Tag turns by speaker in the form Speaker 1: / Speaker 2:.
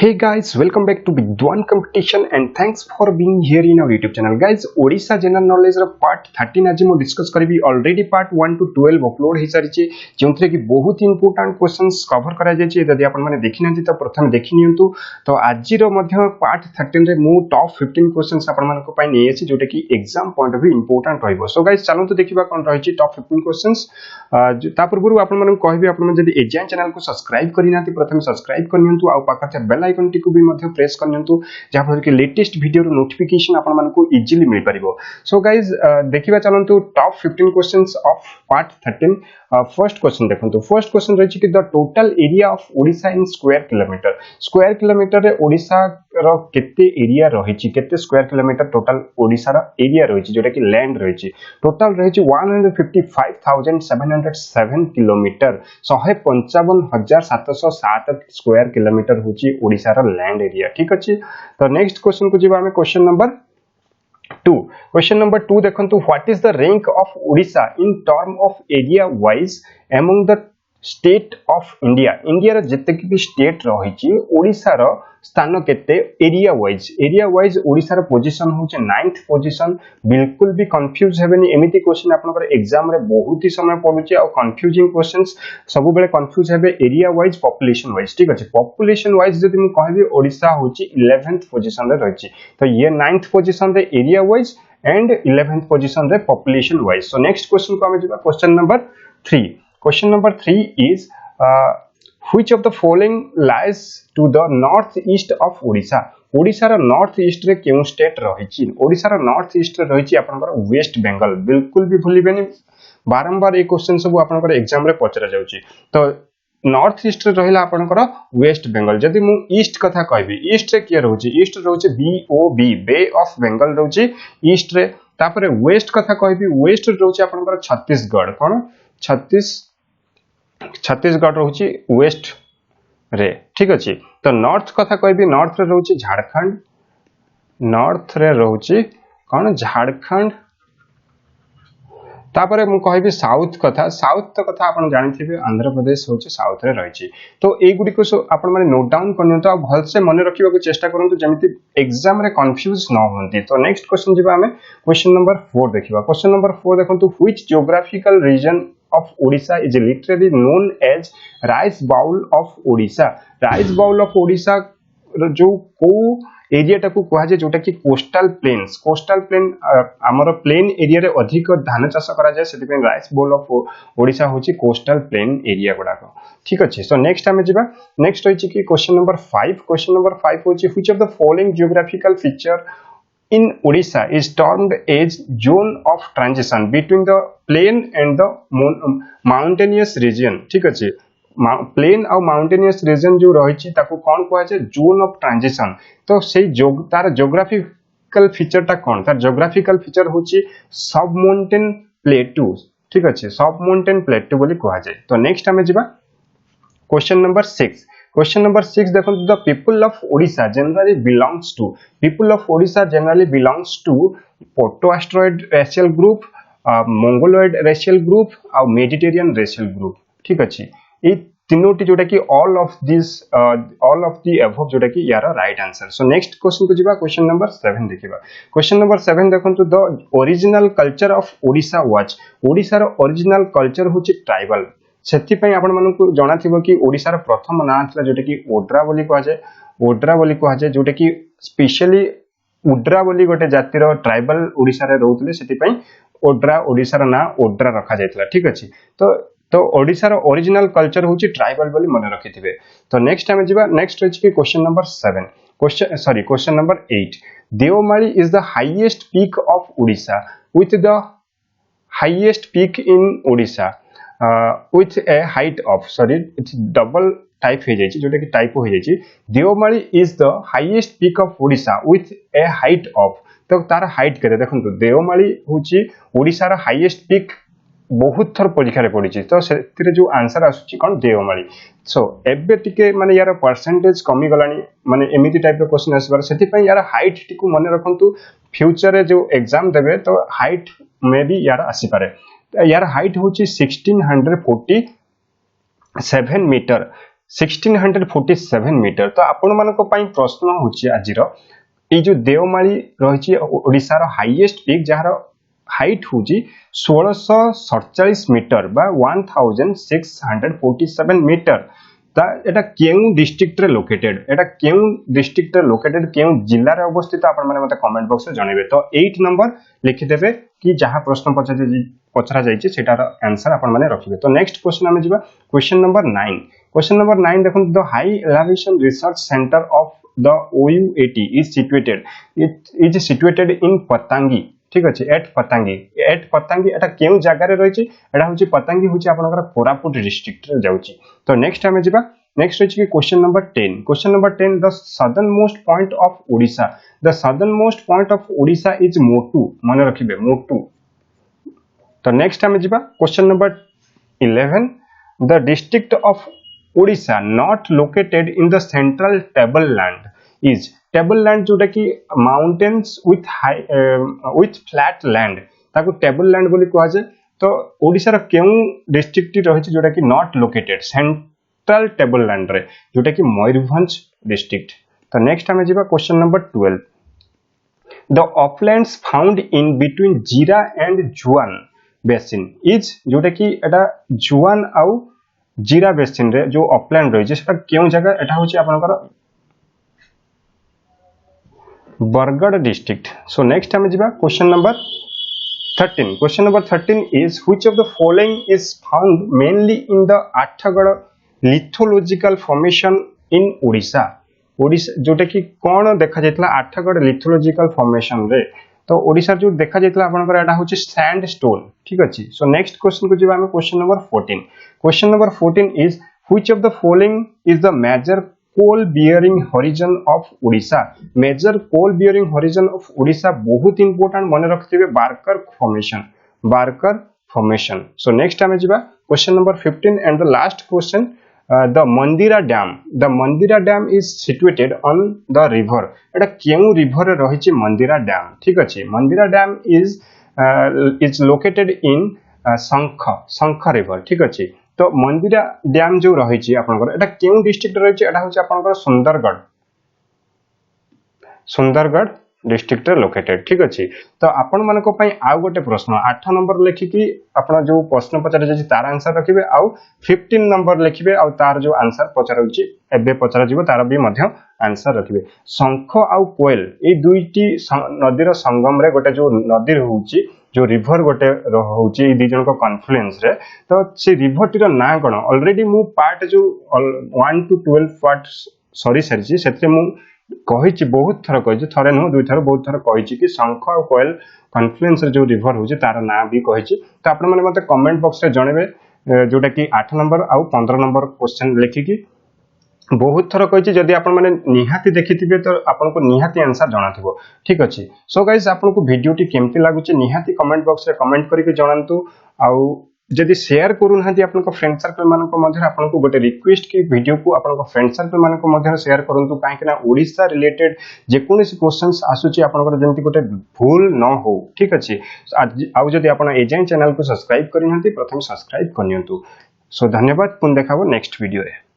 Speaker 1: Hey guys, welcome back to VIDWAN Competition and thanks for being here in our YouTube channel. Guys, Odisha General Knowledge part 13 आज मैं discuss करी already part 1 to 12 upload हो सारी जोंथरे कि बहुत important questions cover करा जाय छि यदि आपण माने देखि नथि तो प्रथम देखि नियंतु तो आज रो मध्य पार्ट 13 रे मु टॉप 15 क्वेश्चंस आपण मानको पय नै अछि जोटा कि exam point of view important रहइबो. सो गाइस चलंतु देखिबा कोन रहि छि टॉप 15 क्वेश्चंस ता पूर्व आपण मानको कहबी आपण जदि एग्जाम चैनल को सब्सक्राइब करि नाथि प्रथम सब्सक्राइब करनियंतु आ पाखा बेल आइकन टिकु भी मध्य प्रेस करनियंतु जा फल कि लेटेस्ट वीडियो रो नोटिफिकेशन आपण मानको इजीली मिल परिबो. सो गाइस देखिबा चलंतु top 15 questions of part 13. First question देखंतु. फर्स्ट क्वेश्चन रहि छि कि the total area of Odisha in square kilometre. Square kilometre रे ओडिशा रो केते एरिया रहि छि, केते स्क्वायर किलोमीटर टोटल ओडिशा रो एरिया रहि छि जोटा कि लैंड रहि छि. टोटल रहि छि 155707 किलोमीटर. 155707 स्क्वायर किलोमीटर होछि ओडिशा रो लैंड एरिया. ठीक अछि. तो नेक्स्ट क्वेश्चन को जिबा हमें क्वेश्चन नंबर 2. Question number 2 देखंतु what is the rank of Odisha in term of area wise among the state of India. India रे जते कि स्टेट रहि छि ओडिशा रो स्थान केते एरिया वाइज ओडिशा रो पोजीशन होचे 9th पोजीशन. बिल्कुल भी कंफ्यूज हेबेनी. एमिति क्वेश्चन आपनकर एग्जाम रे बहुत ही समय पडुची आ कंफ्यूजिंग क्वेश्चंस सब बेले कंफ्यूज हेबे एरिया वाइज पॉपुलेशन वाइज. ठीक अछि. पॉपुलेशन वाइज जदि म कहबी ओडिशा होची 11th पोजीशन रे रहिछि तो ये 9th पोजीशन रे area wise and 11th position रे population wise. So next question को हमें जिबा question number 3. Question number 3 is which of the following lies to the north east of Odisha. Odisha रो नॉर्थ ईस्ट रे केउ स्टेट रहि छि. ओडिशा रो नॉर्थ ईस्ट रे रहि छि आपनकर वेस्ट बंगाल. बिल्कुल भी भूलिबेनी. बारंबार ए क्वेश्चन सब आपनकर एग्जाम रे पचरा जाउछि. तो नॉर्थ ईस्ट रे रहिला आपनकर वेस्ट बंगाल. जदि मु ईस्ट कथा कहबी ईस्ट रे के रहउछि, ईस्ट रहउछि BOB बे ऑफ बंगाल रहउछि ईस्ट रे. तापरे वेस्ट कथा कहबी वेस्ट रे रहउछि आपनकर छत्तीसगढ़. कोन छत्तीसगढ़ रहउछि वेस्ट रे. ठीक अछि. तो नॉर्थ कथा कहबी नॉर्थ रे रहउछि झारखंड. नॉर्थ रे रहउछि कोन झारखंड. तापरे मु कहबी साउथ कथा. साउथ कथा आपण जानिथिबे आंध्र प्रदेश होछि साउथ रे रहिछि. तो ए गुडी को आपण माने नोट डाउन करनियंतो आ भल से मने रखिबा को चेष्टा करंतु जेमिति एग्जाम रे कंफ्यूज न होंती. तो नेक्स्ट क्वेश्चन जिबा हमें क्वेश्चन नंबर 4 देखिबा. क्वेश्चन नंबर 4 देखंतु which geographical region of Odisha is literally known as rice bowl of Odisha. rice bowl of Odisha जो को एरिया टाकू कहा जाय जोटा कि कोस्टल प्लेन्स. कोस्टल प्लेन हमर प्लेन एरिया रे अधिक धान चाष करा जाय सेति पे राइस बोल ऑफ ओडिशा होची कोस्टल प्लेन एरिया गुडाक. ठीक अछि. सो नेक्स्ट हमें जिबा. नेक्स्ट होची कि क्वेश्चन नंबर 5. क्वेश्चन नंबर 5 होची which of the following geographical feature in Odisha is termed as zone of transition between the plain and the mountainous region. ठीक अछि. प्लेन और माउंटेनियस रीजन जो रही छि ताको कोन कहै छै जोन ऑफ ट्रांजिशन. तो सेही तार जियोग्राफिकल फीचर ता कोन तार जियोग्राफिकल फीचर होछि सबमोंटेन प्लेटूज. ठीक अछि. सबमोंटेन प्लेटू बोली कहै छै. तो नेक्स्ट हमें जिबा क्वेश्चन नंबर 6. Question number 6 देखो the people of Odisha generally belongs to. People of Odisha generally belongs to Proto-asteroid racial group, Mongoloid racial group और Mediterranean racial group. ठीक अछि. ए तीनोटी जोटा कि all of the above जोटा कि यार राइट आंसर. सो next question को जिबा क्वेश्चन नंबर 7 देखिबा. क्वेश्चन नंबर 7 देखंतु the original culture of Odisha was. Odisha रो ओरिजिनल कल्चर होछि ट्राइबल. सेति पई आपण मानकु जणा थिबो कि ओडिसा रो प्रथम नाम थला जोटा कि ओड्रा बोली कहै छै. ओड्रा बोली कहै छै जोटा कि स्पेशली उड्रा बोली गोटे जातिर ट्राइबल ओडिसा रे रहउतले सेति पई ओड्रा ओडिसा रो ना ओड्रा रखा जायतला. ठीक अछि. तो ओडिसा रो ओरिजिनल कल्चर होछि ट्राइबल बोली मने रखिथिबे. तो नेक्स्ट हमें जिबा. नेक्स्ट होछि कि question number 7. Question number 8. Devmali is the highest peak of Odisha with the highest peak in Odisha with a height of it's double type हो जायछि जोटा कि टाइपो हो जायछि. Devmali is the highest peak of Odisha with a height of. तो तार height केते देखंतु देवमाली होछि ओडिसा रा हाईएस्ट पीक. बहुत थर परीक्षा रे पडिछि तो सेतिरे जो आंसर आसुछि कोन देवमाली. सो एबे टिके माने यार परसेंटेज कमी गलानी माने एमिति टाइप ऑफ क्वेश्चन आसबार सेति पई यार हाइट टिकु मने रखंतु. फ्यूचर रे जो एग्जाम देबे तो हाइट मे भी यार आसी पारे. यार हाइट होची 1647 मीटर. 1647 मीटर। तो आपण मानको पई प्रश्न होची आजिरो ए जो देवमाली रहिची ओडिसा रो हाईएस्ट पीक जहार हाइट होची 1647 मीटर बा 1647 मीटर। ता एटा केउ डिस्ट्रिक्ट रे लोकेटेड, एटा केउ डिस्ट्रिक्ट रे लोकेटेड, केउ जिल्ला रे अवस्थित आपण माने मते कमेंट बॉक्स रे जणेबे। तो 8 नंबर लिखि देबे कि जहां प्रश्न पचरा जायछि सेटार आंसर आपण माने रखिबे। तो नेक्स्ट क्वेश्चन हमें जिबा क्वेश्चन नंबर 9। क्वेश्चन नंबर 9 देखुन, the high elevation research centre of the OUAT is situated in Patangi. ठीक अछि, एट पतंगी एटा केउ जगह रे रहिछि, एटा होछि पतंगी होछि आपनकर कोरापुट डिस्ट्रिक्ट रे जाउछि। तो नेक्स्ट हमें जिबा नेक्स्ट होछि कि question number 10। Question number 10, the southernmost point of Odisha, the southernmost point of Odisha is Motu. माने रखिबे मोटू। तो नेक्स्ट हमें जिबा question number 11, the district of Odisha not located in the central tableland is. Tableland जोटा कि mountains with high with flat land ताको tableland बोली कहा जाय। तो ओडिसा रो केउ डिस्ट्रिक्ट रहिछि जोटा कि not located central table land रे, जोटा कि मयूरभंज डिस्ट्रिक्ट। तो नेक्स्ट हमें जिबा question number 12, the Uplands found in between जीरा एंड जhuan बेसिन इज। जोटा कि एटा जhuan आउ जीरा बेसिन रे जो अपलैंड रहिछि सेटा केउ जगह, एटा होछि आपनकर बरगढ़ डिस्ट्रिक्ट। सो नेक्स्ट हमें जिबा question number 13। Question number 13 is which of the following is found mainly in the Athgarh lithological formation इन ओडिशा। ओडिशा जोटा कि कोन देखा जायतला आठगढ़ लिथोलॉजिकल फॉर्मेशन रे। तो ओडिशा जो देखा जायतला आपनकर एटा होछि सैंडस्टोन। ठीक अछि। सो नेक्स्ट क्वेश्चन को जिबा हम question number 14। Question number 14 is which of the following is the major coal bearing horizon of Odisha. Major coal bearing horizon of Odisha बहुत इंपोर्टेंट, मन रखथिबे Barakar formation, Barakar formation. So next हमें जिबा question number 15 and the last question, the Mandira dam. The Mandira dam is situated on the river. एटा केउ river रे रहिछि Mandira dam. ठीक अछि। Mandira dam is located in शंख रिवर। ठीक अछि। तो मंदिरा डैम जो रहिछि आपनकर एटा केउ डिस्ट्रिक्ट रहिछि, एटा होछि आपनकर सुंदरगढ़ डिस्ट्रिक्ट रे लोकेटेड। ठीक अछि। तो आपण मानको पई आ गोटे प्रश्न 8 नंबर लेखिकी आपण जो प्रश्न पचारे जाछि तार आंसर रखिबे, आउ 15 नंबर लेखिबे, आउ तार जो आंसर पचारउछि एबे पचारा जिवो तार भी मध्य आंसर रखिबे। शंख आउ कोयल ए दुईटी नदीर संगम रे गोटे जो नदी होउछि, जो रिवर गोटे होउछि ए दुई जन को कॉन्फ्लुएंस रे। तो से रिवर टीर ना कोन ऑलरेडी मु पार्ट जो 1 to 12 पार्ट सॉरी सरछि सेते मु कहिछि, बहुत थर कहिछि, थरे न दुई थर बहुत थर कहिछि कि शंख और कोयल कॉन्फ्लुएंस रे जो रिवर होउछि तार ना भी कहिछि। तो आपण माने मते कमेंट बॉक्स रे जणेबे, जोटा कि 8 नंबर आउ 15 नंबर क्वेश्चन लेखिकी बहुत थर कहिछि। जदि आपण माने निहाती देखिथिबे तो आपन को निहाती आंसर जणाथिबो। ठीक अछि। सो गाइस आपन को वीडियोटी केमति लागुछि निहाती कमेंट बॉक्स रे कमेंट करिके जणांतु। आउ जदि शेयर करू नाहंती आपन को फ्रेंड सर्कल मान को मध्य आपन को गोटे रिक्वेस्ट कि वीडियो को आपन को फ्रेंड सर्कल मान को मध्य शेयर करंतु, काहे कि ना ओडिसा रिलेटेड जे कोनोसी क्वेश्चंस आसुची आपन को जेंति गोटे भूल न हो। ठीक अछि। आउ जदि आपन एजेंट चैनल को सब्सक्राइब करि नाहंती प्रथम सब्सक्राइब करनियंतु। सो धन्यवाद, पुन देखाबो नेक्स्ट वीडियो रे।